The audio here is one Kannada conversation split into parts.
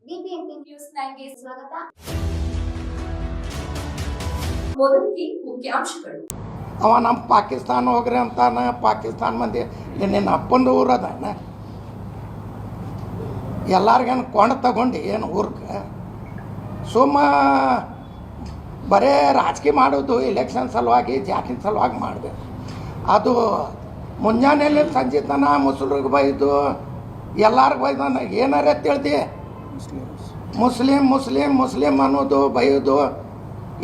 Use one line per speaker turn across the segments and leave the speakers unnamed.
ಬಿಬಿಎಂಪಿ ನ್ಯೂಸ್ 9ಗೆ ಸ್ವಾಗತ. ಮೊದಲಿಗೆ ಮುಖ್ಯಾಂಶಗಳು.
ಅವ ನಮ್ಮ ಪಾಕಿಸ್ತಾನ ಹೋಗ್ರಿ ಅಂತಾನ. ಪಾಕಿಸ್ತಾನ ಮಂದಿ ನಿನ್ನ ಅಪ್ಪಂದು ಊರದಾನ. ಎಲ್ಲಾರ್ಗೇನು ಕೊಂಡು ತಗೊಂಡು ಏನು ಊರ್ಗೆ ಸುಮ್ಮ ಬರೇ ರಾಜಕೀಯ ಮಾಡೋದು ಎಲೆಕ್ಷನ್ ಸಲುವಾಗಿ ಜಾತಿನ ಸಲುವಾಗಿ ಮಾಡಬೇಕು. ಅದು ಮುಂಜಾನೆಯಲ್ಲಿ ಸಂಜೆ ತನ ಮುಸ್ಲಿಮ್ರಿಗೆ ಬೈದು ಎಲ್ಲಾರ್ಗೆ ಬೈದಾನ. ಏನಾರ ತಿಳ್ದಿ ಮುಸ್ಲಿಂ ಮುಸ್ಲಿಂ ಮುಸ್ಲಿಂ ಅನ್ನೋದು ಬೈಯೋದು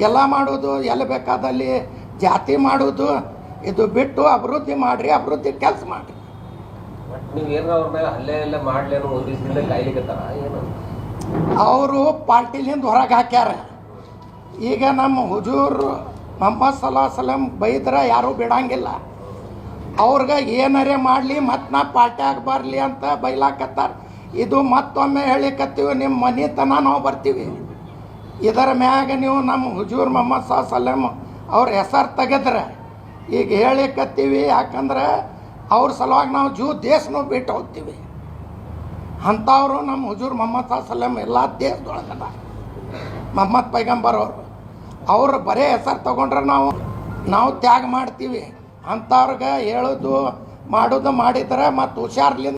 ಎಲ್ಲ ಮಾಡೋದು, ಎಲ್ಲಿ ಬೇಕಾದಲ್ಲಿ ಜಾತಿ ಮಾಡೋದು. ಇದು ಬಿಟ್ಟು ಅಭಿವೃದ್ಧಿ ಮಾಡಿರಿ, ಅಭಿವೃದ್ಧಿ ಕೆಲಸ ಮಾಡಿರಿ. ಅವರು ಪಾರ್ಟಿಲಿಂದ ಹೊರಗೆ ಹಾಕ್ಯಾರ. ಈಗ ನಮ್ಮ ಹುಜೂರ್ ಮೊಹಮ್ಮದ್ ಸಲಾ ಬೈದ್ರೆ ಯಾರೂ ಬಿಡಂಗಿಲ್ಲ. ಅವ್ರಿಗೆ ಏನರೇ ಮಾಡಲಿ ಮತ್ತು ನಾ ಪಾರ್ಟಿಯಾಗ ಬರಲಿ ಅಂತ ಬೈಲಾಕತ್ತಾರ. ಇದು ಮತ್ತೊಮ್ಮೆ ಹೇಳಿಕತ್ತೀವಿ, ನಿಮ್ಮ ಮನೆ ತನ ನಾವು ಬರ್ತೀವಿ. ಇದರ ಮ್ಯಾಗ ನೀವು ನಮ್ಮ ಹುಜೂರ್ ಮೊಹಮ್ಮದ್ ಸಲಾ ಅವ್ರ ಹೆಸರು ತೆಗೆದ್ರೆ ಈಗ ಹೇಳಿಕತ್ತೀವಿ. ಯಾಕಂದ್ರೆ ಅವ್ರ ಸಲುವಾಗಿ ನಾವು ದೇಶನೂ ಬಿಟ್ಟು ಹೋಗ್ತೀವಿ. ಅಂಥವ್ರು ನಮ್ಮ ಹುಜೂರ್ ಮೊಹಮ್ಮದ್ ಸಲಾ ಎಲ್ಲ ದೇಶದೊಳಗದ ಮೊಹಮ್ಮದ್ ಪೈಗಂಬರ್ ಅವ್ರು ಬರೇ ಹೆಸರು ತೊಗೊಂಡ್ರೆ ನಾವು ತ್ಯಾಗ ಮಾಡ್ತೀವಿ. ಅಂಥವ್ರಿಗೆ ಹೇಳೋದು ಮಾಡೋದು ಮಾಡಿದ್ರೆ ಮತ್ತು ಹುಷಾರ್ಲಿಂದ